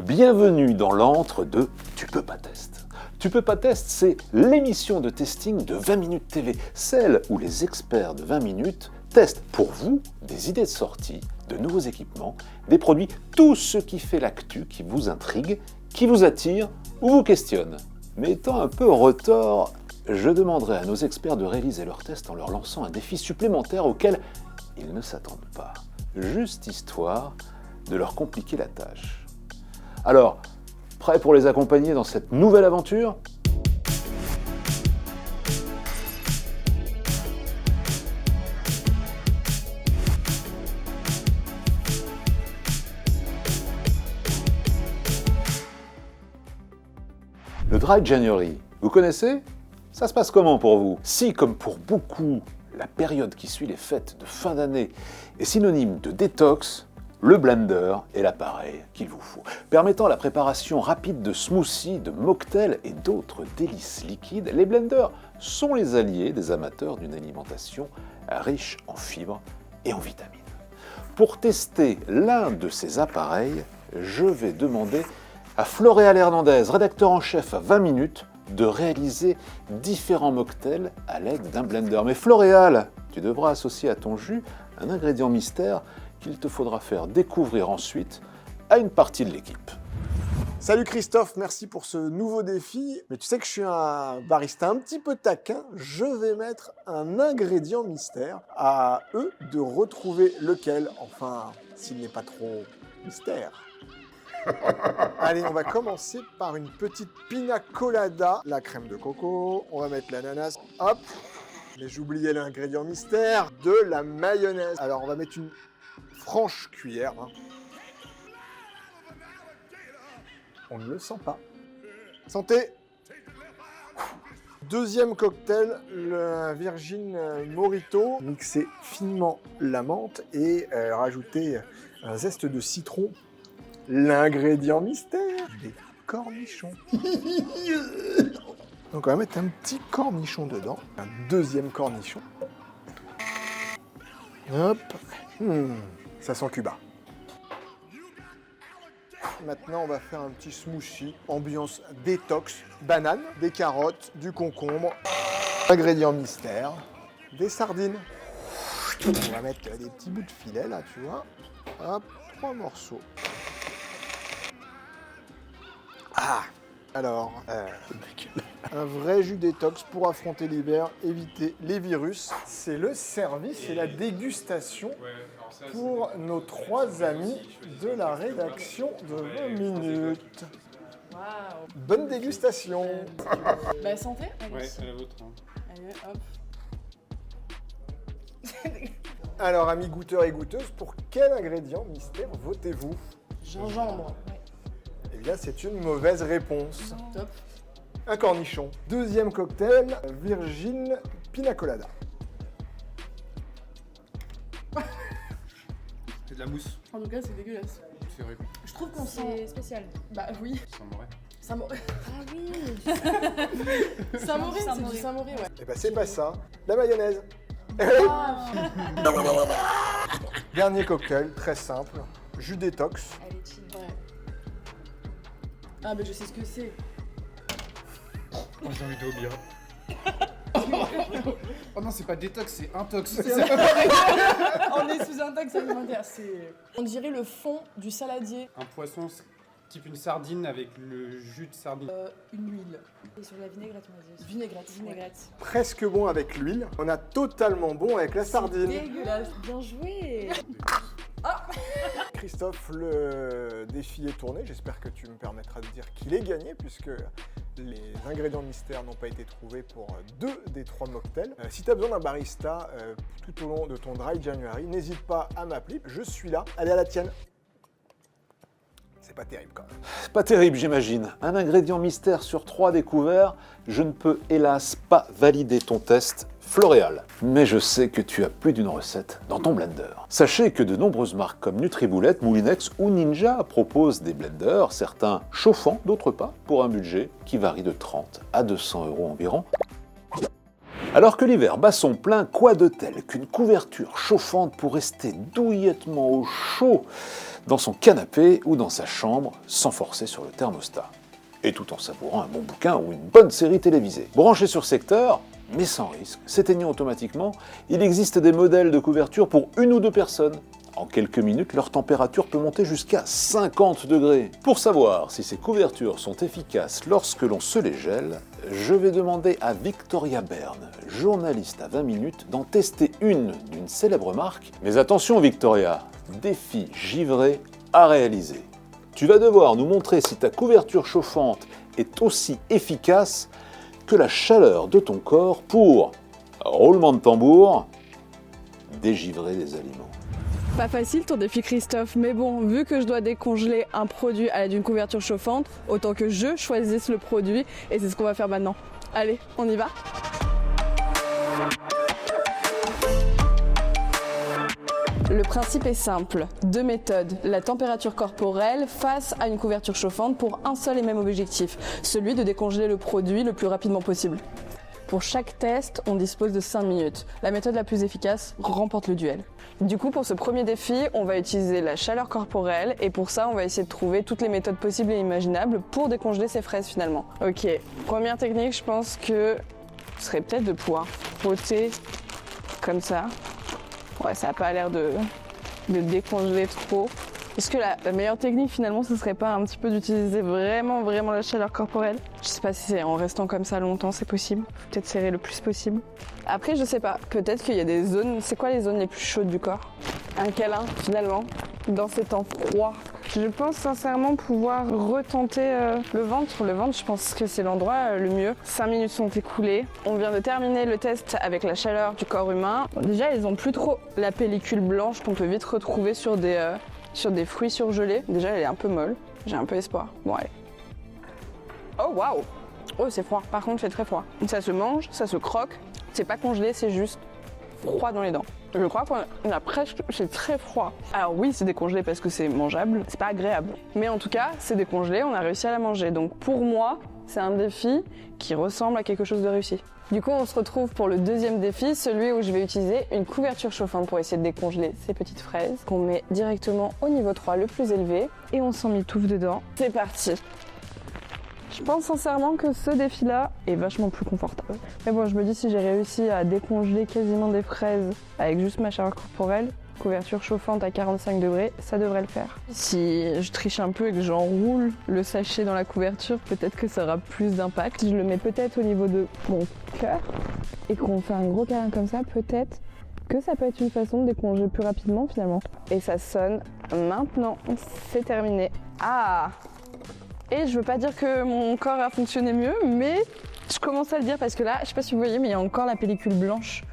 Bienvenue dans l'antre de Tu peux pas test. Tu peux pas test, c'est l'émission de testing de 20 minutes TV, celle où les experts de 20 minutes testent pour vous des idées de sortie, de nouveaux équipements, des produits, tout ce qui fait l'actu, qui vous intrigue, qui vous attire ou vous questionne. Mais étant un peu retors, je demanderai à nos experts de réaliser leurs tests en leur lançant un défi supplémentaire auquel ils ne s'attendent pas, juste histoire de leur compliquer la tâche. Alors, prêt pour les accompagner dans cette nouvelle aventure ? Le Dry January, vous connaissez ? Ça se passe comment pour vous ? Si, comme pour beaucoup, la période qui suit les fêtes de fin d'année est synonyme de détox, le blender est l'appareil qu'il vous faut, permettant la préparation rapide de smoothies, de mocktails et d'autres délices liquides. Les blenders sont les alliés des amateurs d'une alimentation riche en fibres et en vitamines. Pour tester l'un de ces appareils, je vais demander à Floréal Hernandez, rédacteur en chef à 20 minutes, de réaliser différents mocktails à l'aide d'un blender. Mais Floréal, tu devras associer à ton jus un ingrédient mystère qu'il te faudra faire découvrir ensuite à une partie de l'équipe. Salut Christophe, merci pour ce nouveau défi. Mais tu sais que je suis un barista un petit peu taquin. Je vais mettre un ingrédient mystère. À eux de retrouver lequel, enfin, s'il n'est pas trop mystère. Allez, on va commencer par une petite pina colada. La crème de coco, on va mettre l'ananas, hop. Mais j'oubliais l'ingrédient mystère, de la mayonnaise. Alors on va mettre une franche cuillère. On ne le sent pas. Santé! Deuxième cocktail, le Virgin Mojito. Mixer finement la menthe et rajouter un zeste de citron. L'ingrédient mystère, des cornichons. Donc on va mettre un petit cornichon dedans. Un deuxième cornichon. Hop. Ça sent Cuba. Maintenant, on va faire un petit smoothie, ambiance détox, banane, des carottes, du concombre, ingrédients mystère, des sardines. On va mettre des petits bouts de filet là, tu vois. Hop, 3 morceaux. Ah! Alors, un vrai jus détox pour affronter l'hiver, éviter les virus. C'est le service et la dégustation pour nos 3 amis de la rédaction de 20 minutes. Waouh. Bonne dégustation. Bah santé. Ouais, à la vôtre. Allez, hop. Alors, amis goûteurs et goûteuses, pour quel ingrédient mystère votez-vous? Gingembre. Ouais. Eh bien, c'est une mauvaise réponse. Top. Un cornichon. Deuxième cocktail, Virgin Pina Colada. C'est de la mousse. En tout cas, c'est dégueulasse. C'est vrai. Je trouve qu'on sent. C'est spécial. Bah oui. Ça m'aurait. Samoré. Ah oui. Samoré, c'est Samoré. du samoré, ouais. Eh ben, c'est pas ça. La mayonnaise. Ah, Dernier cocktail, très simple. Jus détox. Elle est chill. ouais. Ah, bah je sais ce que c'est. Oh, j'ai envie de vomir. Oh non, c'est pas détox, c'est intox. On est sous un taxe alimentaire. On dirait le fond du saladier. Un poisson type une sardine avec le jus de sardine. Une huile. Et sur la vinaigrette, on va dire. Vinaigrette. Vinaigrette. Presque bon avec l'huile. On a totalement bon avec la sardine. Dégueulasse. Bien joué. Christophe, le défi est tourné. J'espère que tu me permettras de dire qu'il est gagné puisque les ingrédients mystères n'ont pas été trouvés pour 2 des 3 mocktails. Si tu as besoin d'un barista tout au long de ton Dry January, n'hésite pas à m'appeler. Je suis là. Allez, à la tienne. C'est pas terrible quand même. Pas terrible, j'imagine. Un ingrédient mystère sur 3 découverts. Je ne peux hélas pas valider ton test, Floréal. Mais je sais que tu as plus d'une recette dans ton blender. Sachez que de nombreuses marques comme Nutribullet, Moulinex ou Ninja proposent des blenders, certains chauffants, d'autres pas, pour un budget qui varie de 30 à 200 € environ. Alors que l'hiver bat son plein, quoi de tel qu'une couverture chauffante pour rester douillettement au chaud dans son canapé ou dans sa chambre sans forcer sur le thermostat. Et tout en savourant un bon bouquin ou une bonne série télévisée. Branché sur secteur, mais sans risque, s'éteignant automatiquement, il existe des modèles de couverture pour 1 ou 2 personnes. En quelques minutes, leur température peut monter jusqu'à 50 degrés. Pour savoir si ces couvertures sont efficaces lorsque l'on se les gèle, je vais demander à Victoria Berne, journaliste à 20 minutes, d'en tester une d'une célèbre marque. Mais attention Victoria, défi givré à réaliser. Tu vas devoir nous montrer si ta couverture chauffante est aussi efficace que la chaleur de ton corps pour, roulement de tambour, dégivrer les aliments. Pas facile ton défi Christophe, mais bon, vu que je dois décongeler un produit à l'aide d'une couverture chauffante, autant que je choisisse le produit et c'est ce qu'on va faire maintenant. Allez, on y va ? Le principe est simple, 2 méthodes, la température corporelle face à une couverture chauffante pour un seul et même objectif, celui de décongeler le produit le plus rapidement possible. Pour chaque test, on dispose de 5 minutes. La méthode la plus efficace remporte le duel. Du coup, pour ce premier défi, on va utiliser la chaleur corporelle et pour ça, on va essayer de trouver toutes les méthodes possibles et imaginables pour décongeler ces fraises finalement. Ok, première technique, je pense que ce serait peut-être de pouvoir frotter comme ça. Ouais, ça n'a pas l'air de décongeler trop. Est-ce que la meilleure technique finalement, ce serait pas un petit peu d'utiliser vraiment la chaleur corporelle? Je sais pas si c'est en restant comme ça longtemps, c'est possible. Faut peut-être serrer le plus possible. Après, je sais pas, peut-être qu'il y a des zones... C'est quoi les zones les plus chaudes du corps? Un câlin, finalement, dans ces temps froids. Je pense sincèrement pouvoir retenter le ventre. Le ventre, je pense que c'est l'endroit le mieux. 5 minutes sont écoulées. On vient de terminer le test avec la chaleur du corps humain. Déjà, ils ont plus trop la pellicule blanche qu'on peut vite retrouver sur des fruits surgelés. Déjà, elle est un peu molle. J'ai un peu espoir. Bon, allez. Oh, waouh! Oh, c'est froid. Par contre, c'est très froid. Ça se mange, ça se croque. C'est pas congelé, c'est juste froid dans les dents. Je crois qu'on a presque... C'est très froid. Alors oui, c'est décongelé parce que c'est mangeable. C'est pas agréable. Mais en tout cas, c'est décongelé, on a réussi à la manger. Donc pour moi, c'est un défi qui ressemble à quelque chose de réussi. Du coup, on se retrouve pour le deuxième défi, celui où je vais utiliser une couverture chauffante pour essayer de décongeler ces petites fraises qu'on met directement au niveau 3, le plus élevé, et on s'en mitouffe dedans. C'est parti! Je pense sincèrement que ce défi-là est vachement plus confortable. Mais bon, je me dis si j'ai réussi à décongeler quasiment des fraises avec juste ma chaleur corporelle, couverture chauffante à 45 degrés, ça devrait le faire. Si je triche un peu et que j'enroule le sachet dans la couverture, peut-être que ça aura plus d'impact. Je le mets peut-être au niveau de mon cœur et qu'on fait un gros câlin comme ça, peut-être que ça peut être une façon de décongeler plus rapidement finalement. Et ça sonne maintenant, c'est terminé. Ah! Et je veux pas dire que mon corps a fonctionné mieux, mais je commence à le dire parce que là, je sais pas si vous voyez, mais il y a encore la pellicule blanche.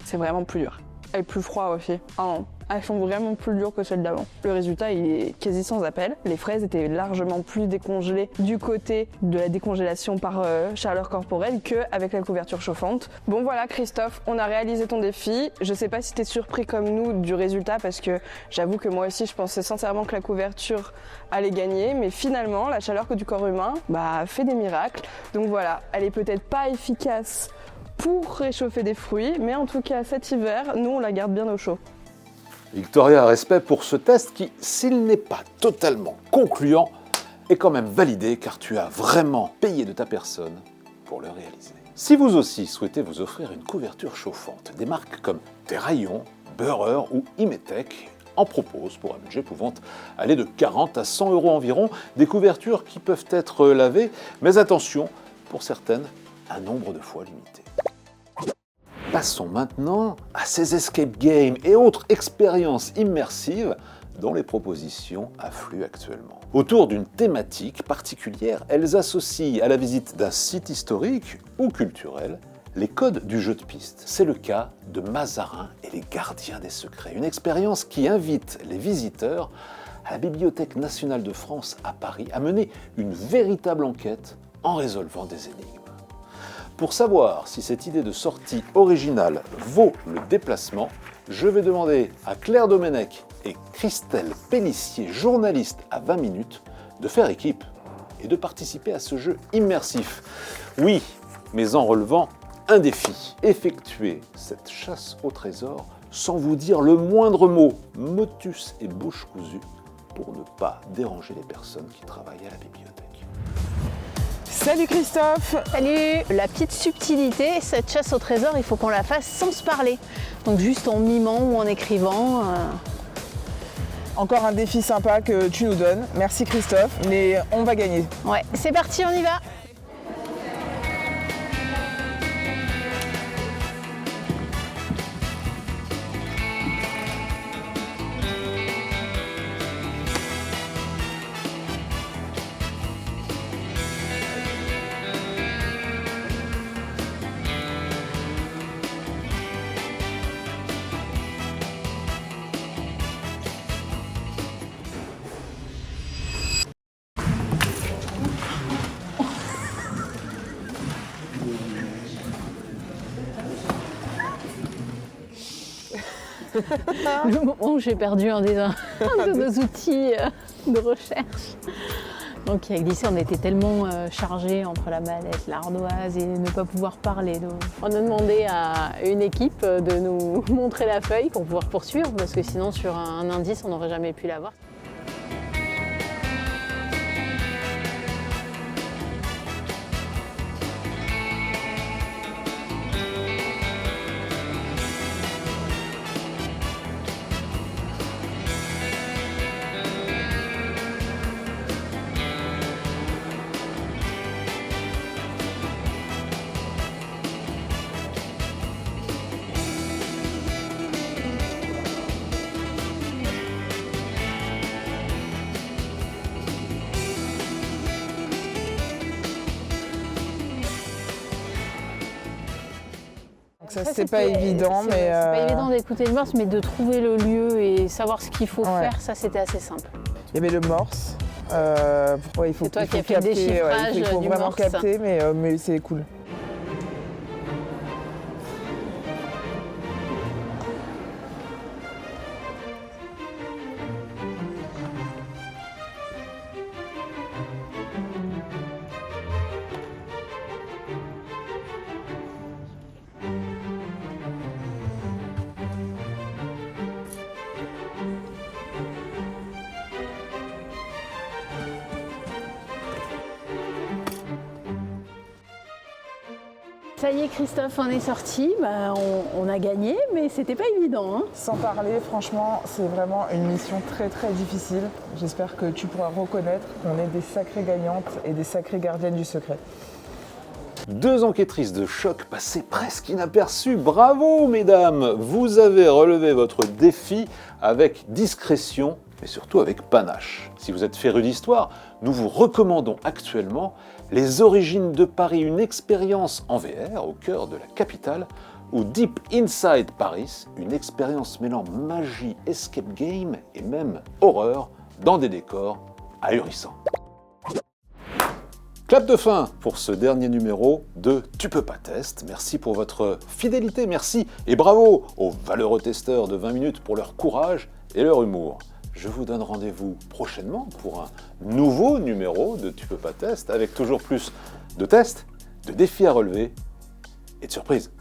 C'est vraiment plus dur. Elle est plus froide aussi. Ah non, elles sont vraiment plus dures que celles d'avant. Le résultat, il est quasi sans appel. Les fraises étaient largement plus décongelées du côté de la décongélation par chaleur corporelle qu'avec la couverture chauffante. Bon voilà Christophe, on a réalisé ton défi. Je sais pas si t'es surpris comme nous du résultat parce que j'avoue que moi aussi je pensais sincèrement que la couverture allait gagner, mais finalement la chaleur du corps humain fait des miracles. Donc voilà, elle est peut-être pas efficace pour réchauffer des fruits, mais en tout cas cet hiver, nous on la garde bien au chaud. Victoria, respect pour ce test qui, s'il n'est pas totalement concluant, est quand même validé car tu as vraiment payé de ta personne pour le réaliser. Si vous aussi souhaitez vous offrir une couverture chauffante, des marques comme Terraillon, Beurreur ou Imetec en proposent pour un budget pouvant aller de 40 à 100 € environ, des couvertures qui peuvent être lavées, mais attention, pour certaines, un nombre de fois limité. Passons maintenant à ces escape games et autres expériences immersives dont les propositions affluent actuellement. Autour d'une thématique particulière, elles associent à la visite d'un site historique ou culturel les codes du jeu de piste. C'est le cas de Mazarin et les gardiens des secrets, une expérience qui invite les visiteurs à la Bibliothèque nationale de France à Paris à mener une véritable enquête en résolvant des énigmes. Pour savoir si cette idée de sortie originale vaut le déplacement, je vais demander à Claire Domenech et Christelle Pellissier, journalistes à 20 minutes, de faire équipe et de participer à ce jeu immersif. Oui, mais en relevant un défi. Effectuez cette chasse au trésor sans vous dire le moindre mot, motus et bouche cousue, pour ne pas déranger les personnes qui travaillent à la bibliothèque. Salut Christophe! Salut! La petite subtilité, cette chasse au trésor, il faut qu'on la fasse sans se parler. Donc juste en mimant ou en écrivant. Encore un défi sympa que tu nous donnes. Merci Christophe, mais on va gagner. Ouais, c'est parti, on y va! Le moment où j'ai perdu un de nos outils de recherche. Donc il a glissé, on était tellement chargés entre la mallette, l'ardoise et ne pas pouvoir parler. Donc, on a demandé à une équipe de nous montrer la feuille pour pouvoir poursuivre parce que sinon sur un indice on n'aurait jamais pu l'avoir. Ça, c'est pas évident, mais... C'est pas évident d'écouter le morse, mais de trouver le lieu et savoir ce qu'il faut Ouais. faire, ça c'était assez simple. Il y avait le morse. Il faut, C'est toi il faut qui as fait le capter, déchiffrage il faut du vraiment morse. capter, mais c'est cool. Ça y est Christophe, on est sorti, on a gagné, mais c'était pas évident. Hein. Sans parler, franchement, c'est vraiment une mission très très difficile. J'espère que tu pourras reconnaître qu'on est des sacrées gagnantes et des sacrées gardiennes du secret. 2 enquêtrices de choc passées presque inaperçues. Bravo, mesdames! Vous avez relevé votre défi avec discrétion, mais surtout avec panache. Si vous êtes férus d'histoire, nous vous recommandons actuellement Les Origines de Paris, une expérience en VR au cœur de la capitale, ou Deep Inside Paris, une expérience mêlant magie, escape game et même horreur dans des décors ahurissants. Clap de fin pour ce dernier numéro de Tu peux pas test. Merci pour votre fidélité, merci et bravo aux valeureux testeurs de 20 minutes pour leur courage et leur humour. Je vous donne rendez-vous prochainement pour un nouveau numéro de Tu peux pas test avec toujours plus de tests, de défis à relever et de surprises.